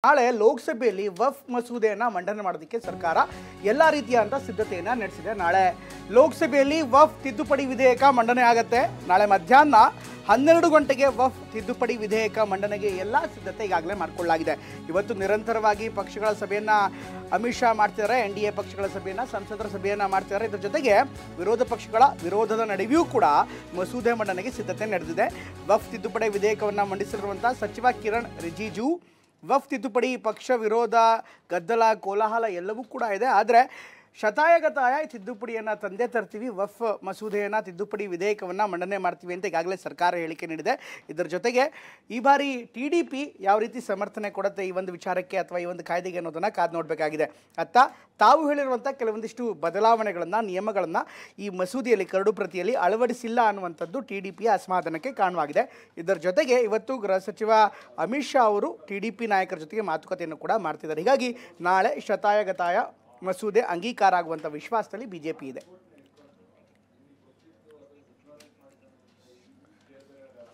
ನಾಳೆ ಲೋಕಸಭೆಯಲ್ಲಿ ವಫ್ ಮಸೂದೆಯನ್ನು ಮಂಡನೆ ಮಾಡೋದಕ್ಕೆ ಸರ್ಕಾರ ಎಲ್ಲ ರೀತಿಯಾದಂಥ ಸಿದ್ಧತೆಯನ್ನು ನಡೆಸಿದೆ. ನಾಳೆ ಲೋಕಸಭೆಯಲ್ಲಿ ವಫ್ ತಿದ್ದುಪಡಿ ವಿಧೇಯಕ ಮಂಡನೆ ಆಗುತ್ತೆ. ನಾಳೆ ಮಧ್ಯಾಹ್ನ 12 ಗಂಟೆಗೆ ವಫ್ ತಿದ್ದುಪಡಿ ವಿಧೇಯಕ ಮಂಡನೆಗೆ ಎಲ್ಲ ಸಿದ್ಧತೆ ಈಗಾಗಲೇ ಮಾಡಿಕೊಳ್ಳಲಾಗಿದೆ. ಇವತ್ತು ನಿರಂತರವಾಗಿ ಪಕ್ಷಗಳ ಸಭೆಯನ್ನು ಅಮಿತ್ ಶಾ ಮಾಡ್ತಿದ್ದಾರೆ. NDA ಪಕ್ಷಗಳ ಸಭೆಯನ್ನು, ಸಂಸದರ ಸಭೆಯನ್ನು ಮಾಡ್ತಿದ್ದಾರೆ. ಇದರ ಜೊತೆಗೆ ವಿರೋಧ ಪಕ್ಷಗಳ ವಿರೋಧದ ನಡುವೆಯೂ ಕೂಡ ಮಸೂದೆ ಮಂಡನೆಗೆ ಸಿದ್ಧತೆ ನಡೆದಿದೆ. ವಫ್ ತಿದ್ದುಪಡಿ ವಿಧೇಯಕವನ್ನು ಮಂಡಿಸಿರುವಂಥ ಸಚಿವ ಕಿರಣ್ ರಿಜಿಜು ವಫ್ ತಿದ್ದುಪಡಿ ಪಕ್ಷ ವಿರೋಧ, ಗದ್ದಲ, ಕೋಲಾಹಲ ಎಲ್ಲವೂ ಕೂಡ ಇದೆ. ಆದರೆ ಶತಾಯಗತಾಯ ತಿದ್ದುಪಡಿಯನ್ನು ತಂದೆ ತರ್ತೀವಿ, ವಫ್ ಮಸೂದೆಯನ್ನು ತಿದ್ದುಪಡಿ ವಿಧೇಯಕವನ್ನು ಮಂಡನೆ ಮಾಡ್ತೀವಿ ಅಂತ ಈಗಾಗಲೇ ಸರ್ಕಾರ ಹೇಳಿಕೆ ನೀಡಿದೆ. ಇದರ ಜೊತೆಗೆ ಈ ಬಾರಿ TDP ಯಾವ ರೀತಿ ಸಮರ್ಥನೆ ಕೊಡುತ್ತೆ ಈ ಒಂದು ವಿಚಾರಕ್ಕೆ ಅಥವಾ ಈ ಒಂದು ಕಾಯ್ದೆಗೆ ಅನ್ನೋದನ್ನು ಕಾದು ನೋಡಬೇಕಾಗಿದೆ. ತಾವು ಹೇಳಿರುವಂಥ ಕೆಲವೊಂದಿಷ್ಟು ಬದಲಾವಣೆಗಳನ್ನು, ನಿಯಮಗಳನ್ನು ಈ ಮಸೂದೆಯಲ್ಲಿ, ಕರಡು ಪ್ರತಿಯಲ್ಲಿ ಅಳವಡಿಸಿಲ್ಲ ಅನ್ನುವಂಥದ್ದು TDPಯ ಅಸಮಾಧಾನಕ್ಕೆ ಕಾರಣವಾಗಿದೆ. ಇದರ ಜೊತೆಗೆ ಇವತ್ತು ಗೃಹ ಸಚಿವ ಅಮಿತ್ ಶಾ ಅವರು TDP ನಾಯಕರ ಜೊತೆಗೆ ಮಾತುಕತೆಯನ್ನು ಕೂಡ ಮಾಡ್ತಿದ್ದಾರೆ. ಹೀಗಾಗಿ ನಾಳೆ ಶತಾಯಗತಾಯ ಮಸೂದೆ ಅಂಗೀಕಾರ ಆಗುವಂಥ ವಿಶ್ವಾಸದಲ್ಲಿ BJP ಇದೆ.